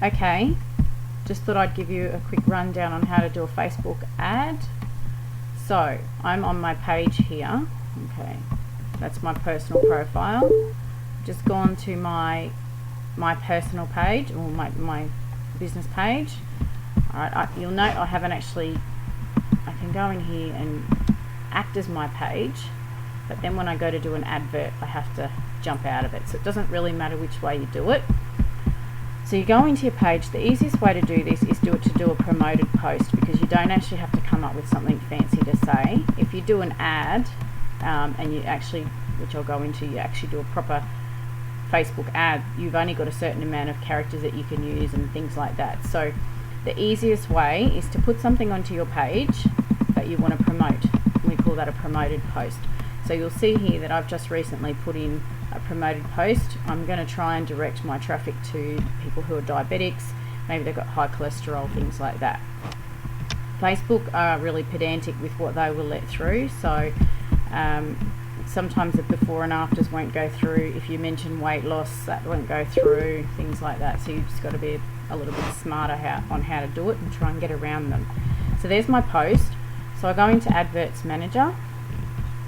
Okay, just thought I'd give you a quick rundown on how to do a Facebook ad. So I'm on my page here. Okay, that's my personal profile. Just gone to my personal page, or my business page. Alright, you'll note I can go in here and act as my page, but then when I go to do an advert I have to jump out of it, so it doesn't really matter which way you do it. So you go into your page. The easiest way to do this is to do a promoted post, because you don't actually have to come up with something fancy to say. If you do an ad, and you actually, which I'll go into, you actually do a proper Facebook ad, you've only got a certain amount of characters that you can use and things like that. So the easiest way is to put something onto your page that you want to promote. We call that a promoted post. So you'll see here that I've just recently put in a promoted post. I'm going to try and direct my traffic to people who are diabetics, maybe they've got high cholesterol, things like that. Facebook are really pedantic with what they will let through, so sometimes the before and afters won't go through. If you mention weight loss, that won't go through, things like that. So you've just got to be a little bit smarter on how to do it and try and get around them. So there's my post. So I go into Adverts Manager.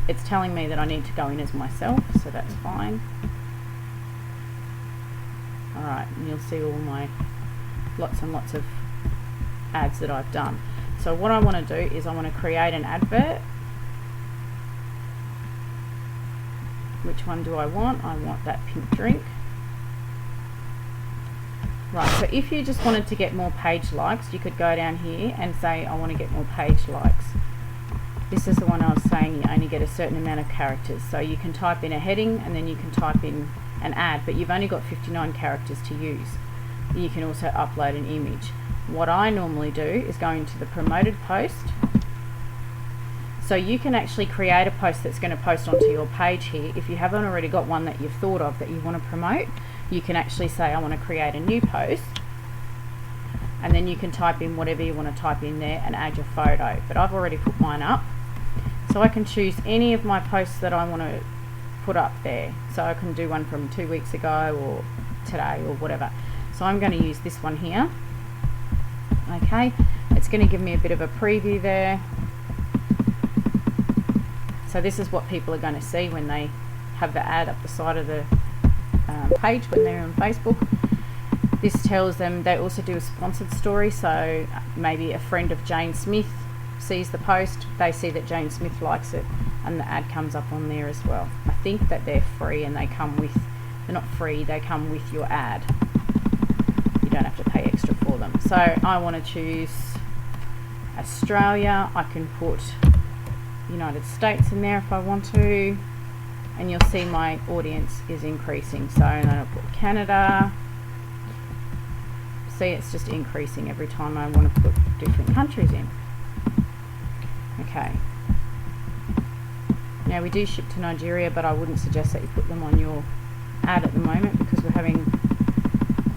It's telling me that I need to go in as myself, so that's fine. Alright, and you'll see all my lots and lots of ads that I've done. So what I want to do is I want to create an advert. Which one do I want? I want that pink drink. Right, so if you just wanted to get more page likes, you could go down here and say I want to get more page likes. This is the one I was saying, you only get a certain amount of characters. So you can type in a heading and then you can type in an ad, but you've only got 59 characters to use. You can also upload an image. What I normally do is go into the promoted post. So you can actually create a post that's going to post onto your page here. If you haven't already got one that you've thought of that you want to promote, you can actually say I want to create a new post, and then you can type in whatever you want to type in there and add your photo. But I've already put mine up, so I can choose any of my posts that I want to put up there. So I can do one from 2 weeks ago or today or whatever. So I'm going to use this one here. Okay, it's going to give me a bit of a preview there. So this is what people are going to see when they have the ad up the side of the page when they're on Facebook. This tells them they also do a sponsored story, so maybe a friend of Jane Smith sees the post, they see that Jane Smith likes it, and the ad comes up on there as well. I think that they're free and they're not free, they come with your ad. You don't have to pay extra for them. So I want to choose Australia. I can put United States in there if I want to, and you'll see my audience is increasing. So then I'll put Canada. See, it's just increasing every time I want to put different countries in. Okay. Now we do ship to Nigeria, but I wouldn't suggest that you put them on your ad at the moment because we're having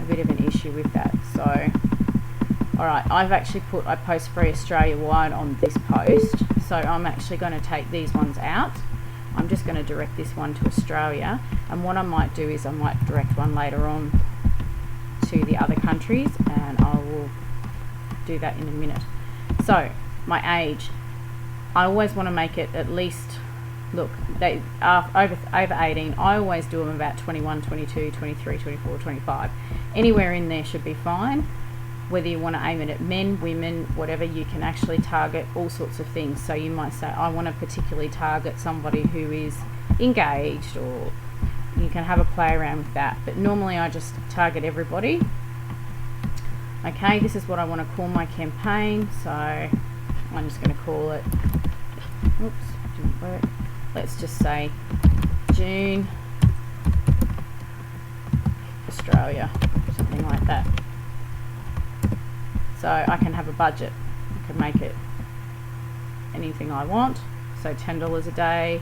a bit of an issue with that. So, alright, I post free Australia wide on this post. So I'm actually going to take these ones out. I'm just going to direct this one to Australia, and what I might do is I might direct one later on to the other countries, and I will do that in a minute. So my age, I always want to make it at least, look, they are over 18. I always do them about 21, 22, 23, 24, 25. Anywhere in there should be fine. Whether you want to aim it at men, women, whatever, you can actually target all sorts of things. So you might say, I want to particularly target somebody who is engaged, or you can have a play around with that. But normally I just target everybody. Okay, this is what I want to call my campaign. So I'm just going to call it, oops, didn't work. Let's just say June, Australia, something like that. So I can have a budget. I can make it anything I want. So $10 a day,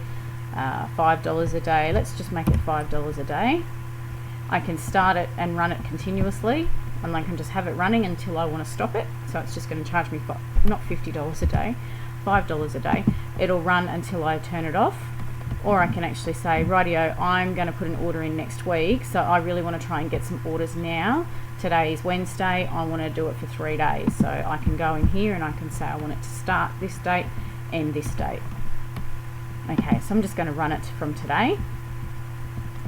$5 a day. Let's just make it $5 a day. I can start it and run it continuously, and I can just have it running until I want to stop it. So it's just going to charge me not $50 a day, $5 a day. It'll run until I turn it off. Or I can actually say, rightio, I'm going to put an order in next week, so I really want to try and get some orders now today is Wednesday, I want to do it for 3 days. So I can go in here and I can say I want it to start this date, end this date. Okay, so I'm just going to run it from today.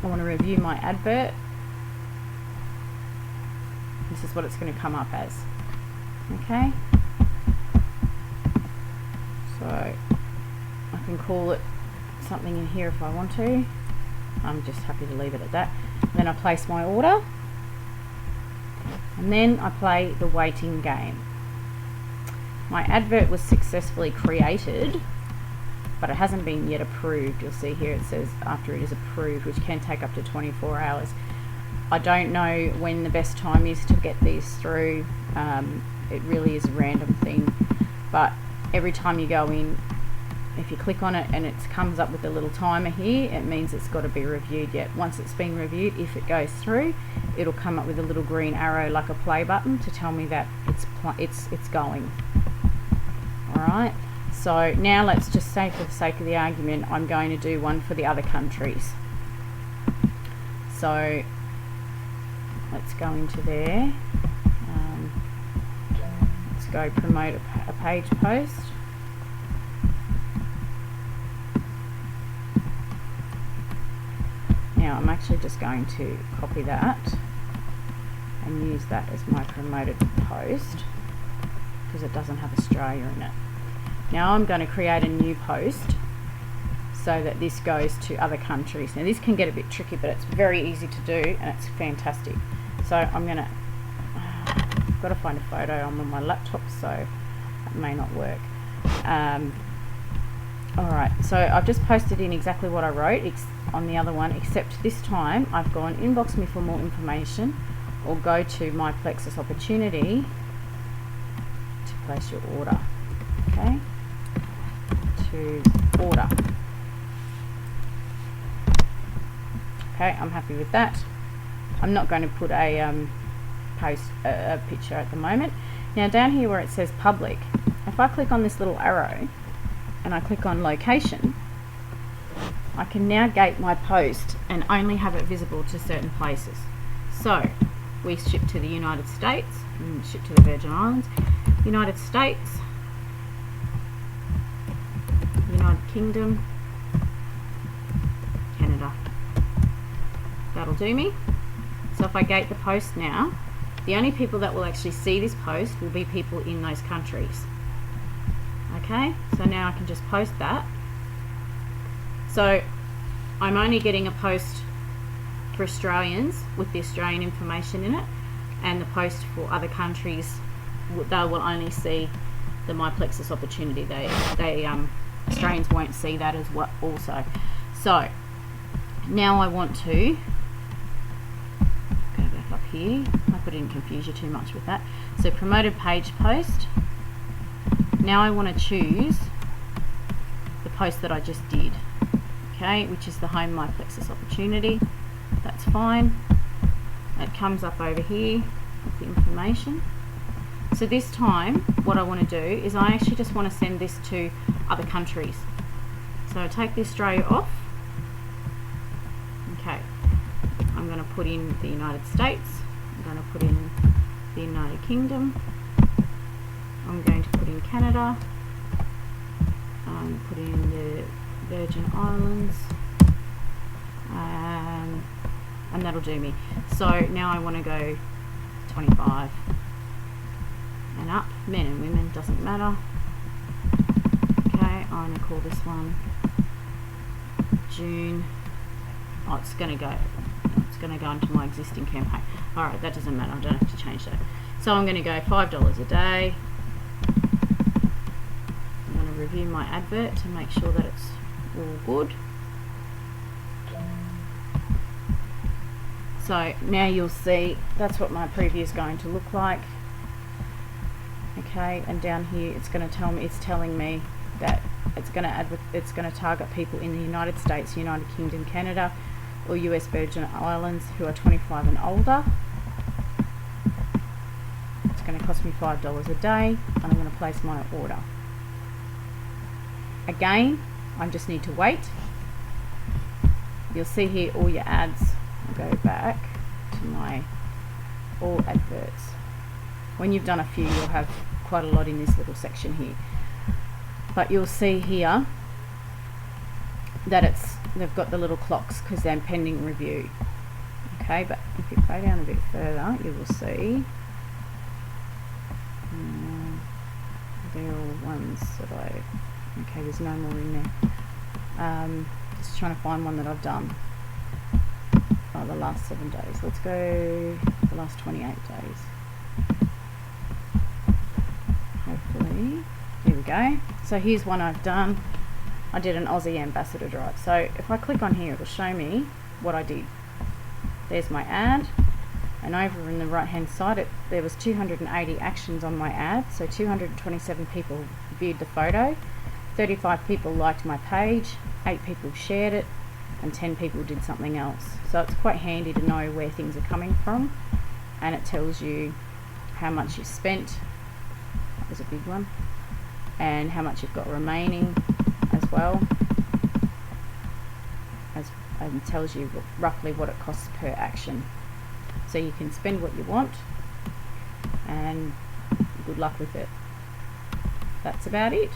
I want to review my advert. This is what it's going to come up as. Okay, so I can call it something in here if I want to. I'm just happy to leave it at that. Then I place my order, and then I play the waiting game. My advert was successfully created, but it hasn't been yet approved. You'll see here it says after it is approved, which can take up to 24 hours. I don't know when the best time is to get these through. It really is a random thing, but every time you go in, if you click on it and it comes up with a little timer here, it means it's got to be reviewed yet. Once it's been reviewed, if it goes through, it'll come up with a little green arrow like a play button to tell me that it's going. Alright, so now let's just say, for the sake of the argument, I'm going to do one for the other countries. So let's go into there. Let's go promote a page post. Now I'm actually just going to copy that and use that as my promoted post because it doesn't have Australia in it. Now I'm going to create a new post so that this goes to other countries. Now this can get a bit tricky, but it's very easy to do and it's fantastic. So I'm going to, I've got to find a photo. I'm on my laptop, so it may not work. Alright, so I've just posted in exactly what I wrote on the other one, except this time I've gone inbox me for more information, or go to my Plexus opportunity to place your order. Okay, to order. Okay, I'm happy with that. I'm not going to put a picture at the moment. Now down here where it says public, if I click on this little arrow and I click on location, I can now gate my post and only have it visible to certain places. So we ship to the United States, and ship to the Virgin Islands, United States, United Kingdom, Canada. That'll do me. So if I gate the post now, the only people that will actually see this post will be people in those countries. Okay, so now I can just post that. So I'm only getting a post for Australians with the Australian information in it, and the post for other countries, they will only see the My Plexus opportunity. Australians won't see that as well also. So now I want to go back up here. I hope I didn't confuse you too much with that. So promoted page post. Now I want to choose the post that I just did, okay, which is the home My Plexus opportunity. That's fine. It comes up over here with the information. So this time what I want to do is I actually just want to send this to other countries. So I take the Australia off. Okay, I'm going to put in the United States, I'm going to put in the United Kingdom, I'm going to put in Canada, put in the Virgin Islands, and that'll do me. So now I want to go 25 and up, men and women, doesn't matter. Okay, I'm going to call this one June. Oh, it's going to go into my existing campaign. Alright, that doesn't matter, I don't have to change that. So I'm going to go $5 a day. I'm going to review my advert to make sure that it's all good. So now you'll see that's what my preview is going to look like. Okay, and down here it's going to tell me, it's telling me that it's going to target people in the United States, United Kingdom, Canada, or US Virgin Islands who are 25 and older. It's going to cost me $5 a day, and I'm going to place my order. Again, I just need to wait. You'll see here all your ads. I'll go back to my all adverts. When you've done a few, you'll have quite a lot in this little section here. But you'll see here that they've got the little clocks because they're pending review. Okay, but if you play down a bit further, you will see they're all ones that okay, there's no more in there. Just trying to find one that I've done. Oh, the last 7 days. Let's go the last 28 days. Hopefully. Here we go. So here's one I've done. I did an Aussie ambassador drive. So if I click on here, it'll show me what I did. There's my ad, and over in the right hand side there was 280 actions on my ad, so 227 people viewed the photo, 35 people liked my page, 8 people shared it, and 10 people did something else. So it's quite handy to know where things are coming from, and it tells you how much you spent. That was a big one. And how much you've got remaining as well, and tells you roughly what it costs per action. So you can spend what you want, and good luck with it. That's about it.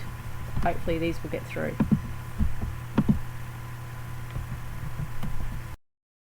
Hopefully these will get through.